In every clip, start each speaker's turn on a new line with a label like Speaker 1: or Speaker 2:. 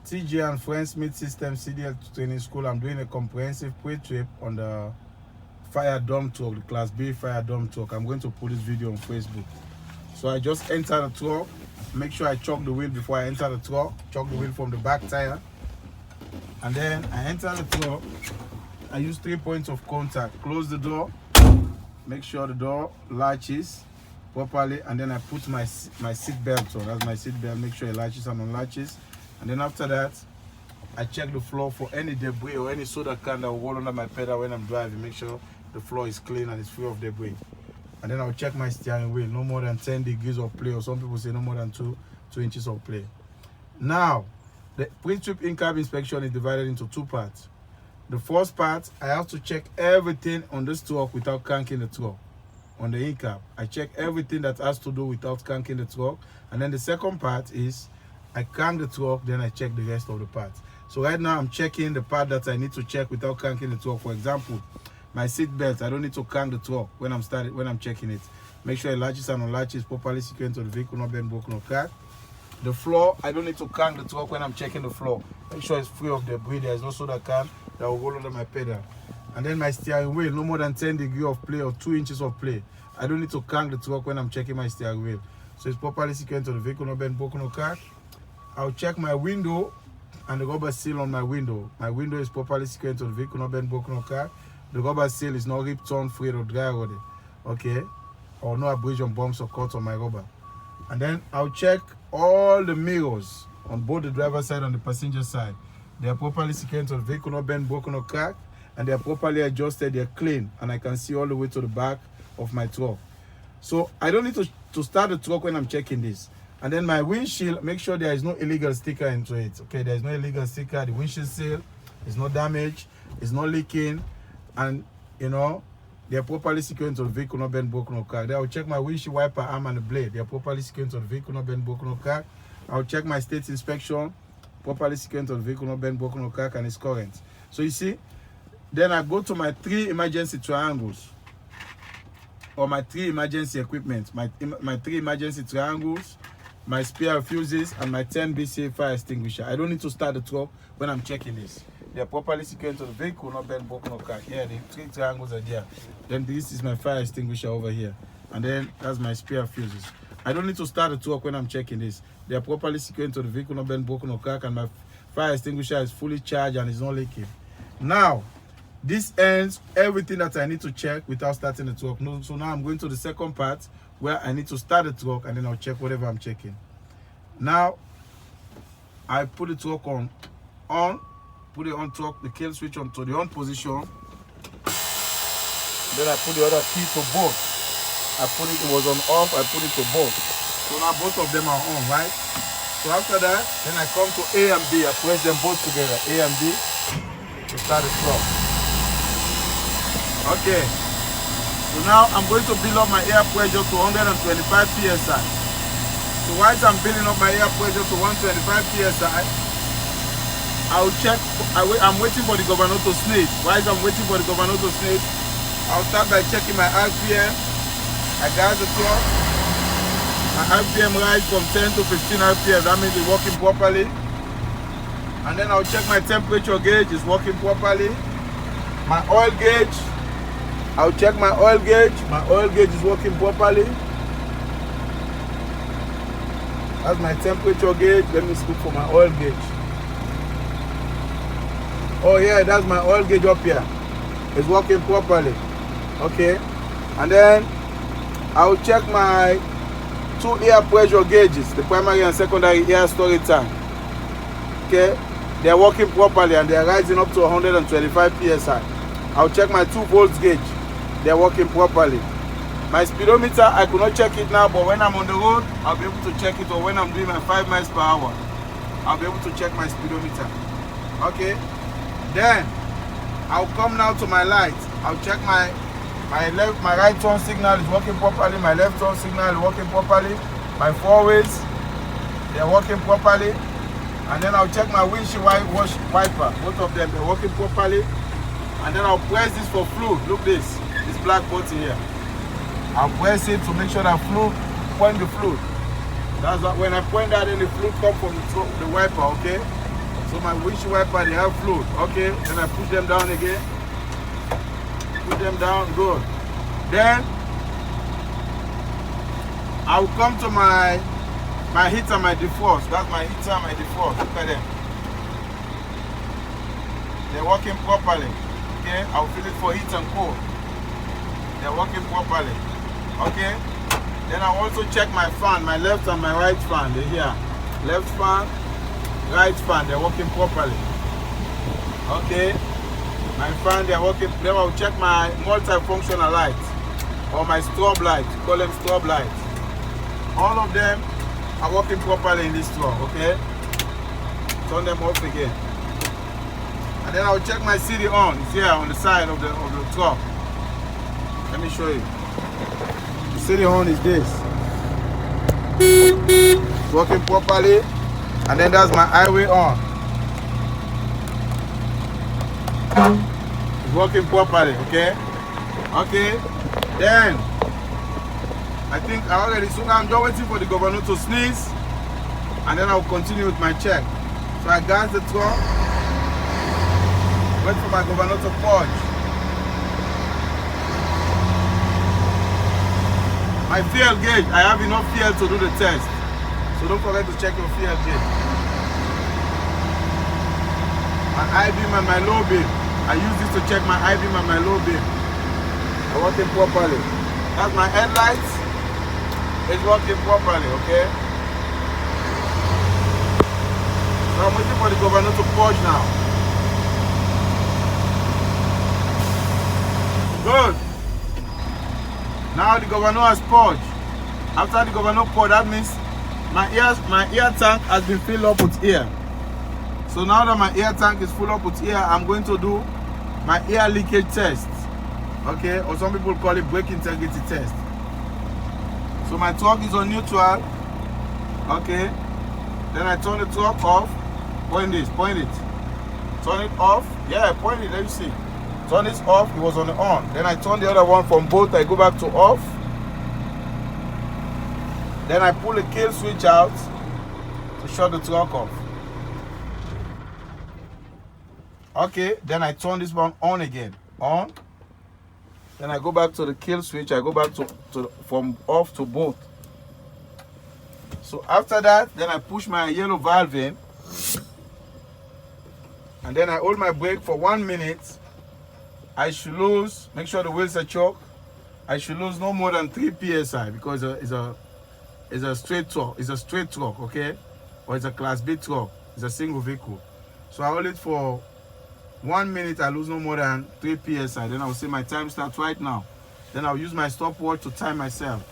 Speaker 1: TJ and Friends Smith System CDL Training School. I'm doing a comprehensive pre-trip on the fire dome truck, the Class B fire dome truck. I'm going to put this video on Facebook. So I just enter the truck. Make sure I choke the wheel before I enter the truck. Choke the wheel from the back tire. And then I enter the truck. I use 3 points of contact. Close the door. Make sure the door latches properly. And then I put my seat belt on. That's my seat belt. Make sure it latches and unlatches. And then after that, I check the floor for any debris or any soda can that will roll under my pedal when I'm driving. Make sure the floor is clean and it's free of debris. And then I'll check my steering wheel. No more than 10 degrees of play, or some people say no more than 2 inches of play. Now, the pre-trip in-cab inspection is divided into 2 parts. The first part, I have to check everything on this truck without cranking the truck. On the in-cab, I check everything that has to do without cranking the truck. And then the second part is I crank the truck, then I check the rest of the parts. So right now I'm checking the part that I need to check without cranking the truck. For example, my seat belt, I don't need to crank the truck when I'm checking it. Make sure it latches and unlatches properly secured to the vehicle, not bend, broken, or cracked. The floor, I don't need to crank the truck when I'm checking the floor. Make sure it's free of debris. There is no soda can that will roll under my pedal. And then my steering wheel, no more than 10 degrees of play or 2 inches of play. I don't need to crank the truck when I'm checking my steering wheel. So it's properly secured to the vehicle, not bend, broken, or cracked. I'll check my window and the rubber seal on my window. My window is properly secured to the vehicle, not bend, broken, or cracked. The rubber seal is not ripped, torn, frayed, or dry rotted. Okay? Or no abrasion, bumps, or cuts on my rubber. And then I'll check all the mirrors on both the driver's side and the passenger side. They are properly secured to the vehicle, not bent, broken, or cracked. And they are properly adjusted, they're clean. And I can see all the way to the back of my truck. So I don't need to start the truck when I'm checking this. And then my windshield, make sure there is no illegal sticker into it. Okay, there is no illegal sticker. The windshield seal is not damaged, it's not leaking, and you know, they are properly secured to the vehicle, not bent, broken, or cracked. Then I'll check my windshield wiper arm and the blade. They are properly secured to the vehicle, not bent, broken, or cracked. I'll check my state inspection, properly secured to the vehicle, not bent, broken, or cracked, and it's current. So you see, then I go to my 3 emergency triangles, or my 3 emergency equipment, my 3 emergency triangles, my spare fuses, and my 10 BCA fire extinguisher. I don't need to start the truck when I'm checking this. They are properly secured to the vehicle, not bent, broken, or cracked. Here, the 3 triangles are there. Then this is my fire extinguisher over here. And then that's my spare fuses. I don't need to start the truck when I'm checking this. They are properly secured to the vehicle, not bent, broken, or cracked, and my fire extinguisher is fully charged and is not leaking. Now, this ends everything that I need to check without starting the truck. So now I'm going to the second part where I need to start the truck, and then I'll check whatever I'm checking. Now, I put the truck on, put it on truck, the kill switch on to the on position. Then I put the other key to both. It was on off, I put it to both. So now both of them are on, right? So after that, then I come to A and B. I press them both together, A and B, to start the truck. Okay. So now I'm going to build up my air pressure to 125 psi. So whilst I'm building up my air pressure to 125 psi, I'll check. I'm waiting for the governor to sneeze. Whilst I'm waiting for the governor to sneeze, I'll start by checking my RPM. I gas the truck. My RPM rise from 10 to 15 RPM. That means it's working properly. And then I'll check my temperature gauge. It's working properly. My oil gauge. I'll check my oil gauge. My oil gauge is working properly. That's my temperature gauge. Let me look for my oil gauge. Oh yeah, that's my oil gauge up here. It's working properly. Okay. And then I'll check my 2 air pressure gauges, the primary and secondary air storage tank. Okay. They're working properly and they're rising up to 125 psi. I'll check my 2 volts gauge. They're working properly. My speedometer, I could not check it now, but when I'm on the road, I'll be able to check it, or when I'm doing my 5 miles per hour, I'll be able to check my speedometer. Okay? Then, I'll come now to my lights. I'll check my right turn signal is working properly, my left turn signal is working properly, my 4-ways, they're working properly. And then I'll check my windshield wiper, both of them, they're working properly. And then I'll press this for fluid. Look this black button here. I'll press it to make sure that fluid, point the fluid. That's what, when I point that, then the fluid comes from the wiper, okay? So my windshield wiper, they have fluid. Okay, then I push them down again. Put them down, good. Then I will come to my heater, my defrost. That's my heater, my defrost. Look at them. They're working properly. Okay, I'll fill it for heat and cold. They're working properly. Okay. Then I'll also check my fan, my left and my right fan. They're here. Left fan, right fan, they're working properly. Okay. My fan, they're working. Then I'll check my multifunctional lights or my strobe lights. Call them strobe lights. All of them are working properly in this truck. Okay. Turn them off again. And then I'll check my CD on. It's here on the side of the truck. Let me show you. The CD on is this. It's working properly. And then that's my highway on. It's working properly, okay? Okay. Then I think I already, so now I'm just waiting for the governor to sneeze. And then I'll continue with my check. So I gas the truck. Wait for my governor to purge. My fuel gauge, I have enough fuel to do the test. So don't forget to check your fuel gauge. My high beam and my low beam. I use this to check my high beam and my low beam. They're working properly. That's my headlights. It's working properly, okay? So I'm waiting for the governor to purge now. Good. Now the governor has purged. After the governor purged, that means my air tank has been filled up with air. So now that my air tank is full up with air, I'm going to do my air leakage test. Okay, or some people call it brake integrity test. So my truck is on neutral. Okay. Then I turn the truck off. Point this, point it. Turn it off. Yeah, point it, let me see. Turn this off, it was on the on. Then I turn the other one from both, I go back to off. Then I pull the kill switch out to shut the truck off. Okay, then I turn this one on again. On. Then I go back to the kill switch, I go back to from off to both. So after that, then I push my yellow valve in. And then I hold my brake for 1 minute. I should lose, make sure the wheels are choked. I should lose no more than 3 psi because it's a straight truck. It's a straight truck, okay? Or it's a class B truck. It's a single vehicle. So I hold it for 1 minute. I lose no more than 3 psi. Then I'll say my time starts right now. Then I'll use my stopwatch to time myself.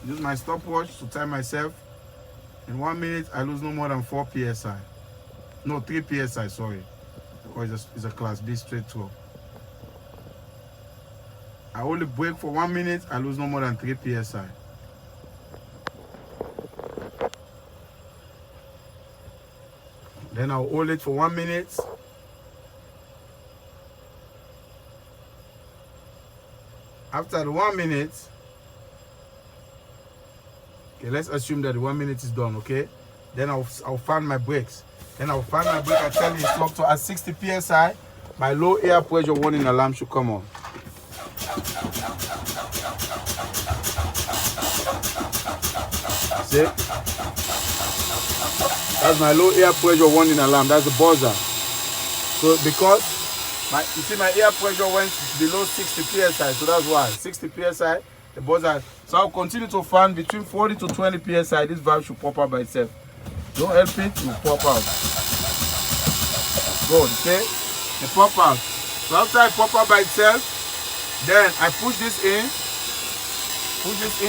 Speaker 1: Use my stopwatch to time myself. In 1 minute, I lose no more than 4 psi. No, 3 psi, sorry. Because it's a class B straight truck. I only brake for 1 minute, I lose no more than 3 psi. Then I'll hold it for 1 minute. After the 1 minute, okay, let's assume that the 1 minute is done, okay? Then I'll fan my brakes. Then I'll fan my brake. I tell you it's up to at 60 psi. My low air pressure warning alarm should come on. See? That's my low air pressure warning alarm. That's the buzzer. So because you see my air pressure went below 60 psi, so that's why 60 psi, the buzzer. So I'll continue to fan between 40 to 20 psi. This valve should pop out by itself. Don't help it, it will pop out. Good, okay? It pop out. So after I pop out by itself, then I push this in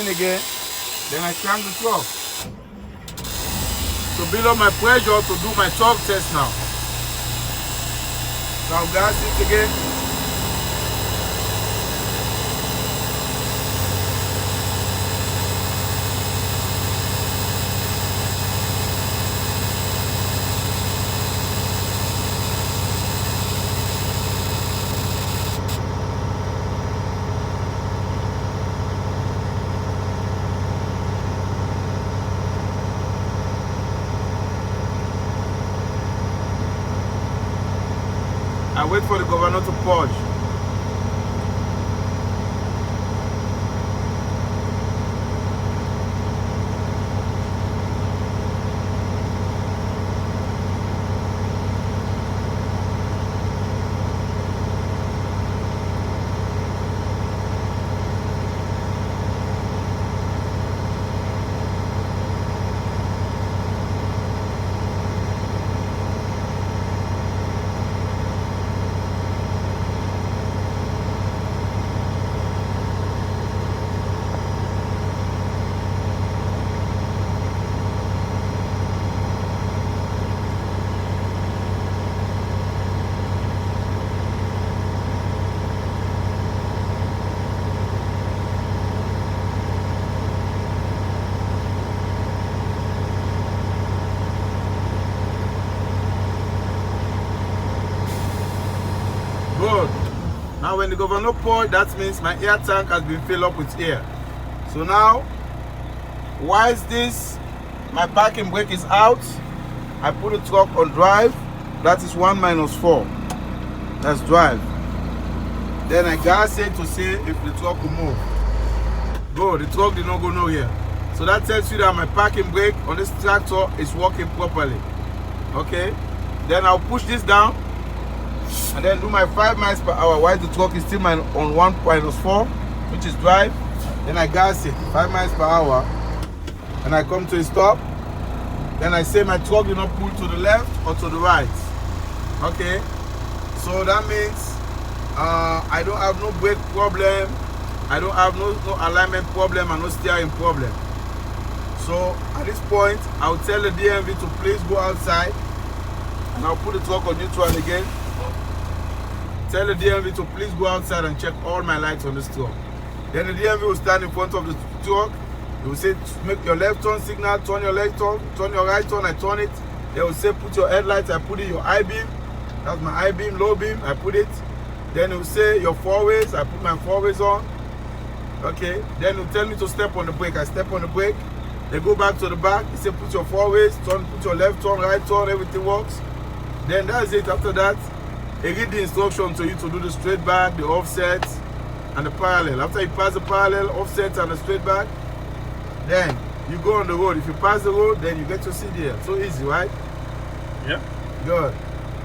Speaker 1: again, then I crank the truck. To build up my pressure to do my torque test now. So I'll gas it again. wait for the governor to purge. Good. Now when the governor poured, that means my air tank has been filled up with air. So now, whilst this, my parking brake is out, I put the truck on drive. That is 1 - 4. That's drive. Then I gas it to see if the truck will move. Good, the truck did not go nowhere. So that tells you that my parking brake on this tractor is working properly. Okay. Then I'll push this down and then do my 5 miles per hour while the truck is still on 1 - 4, which is drive. Then I gas it 5 miles per hour and I come to a stop. Then I say my truck did not pull to the left or to the right. Okay, so that means I don't have no brake problem, I don't have no alignment problem and no steering problem. So at this point I'll tell the DMV to please go outside and I'll put the truck on neutral again. Tell the DMV to please go outside and check all my lights on this truck. Then the DMV will stand in front of the truck. They will say, make your left turn signal, turn your left turn, turn your right turn, I turn it. They will say, put your headlights, I put it, your I-beam. That's my I-beam, low beam, I put it. Then it will say, your 4 ways, I put my 4 ways on. Okay, then it will tell me to step on the brake, I step on the brake. They go back to the back, they say, put your 4 ways, turn, put your left turn, right turn, everything works. Then that's it. After that, they give the instruction to you to do the straight back, the offset, and the parallel. After you pass the parallel, offset, and the straight back, then you go on the road. If you pass the road, then you get your CDL. So easy, right?
Speaker 2: Yeah.
Speaker 1: Good.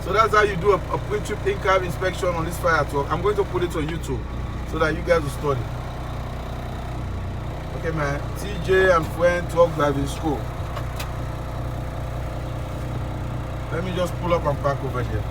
Speaker 1: So that's how you do a pre-trip Incab inspection on this fire truck. I'm going to put it on YouTube so that you guys will study. Okay, man. TJ and friend truck driving school. Let me just pull up and park over here.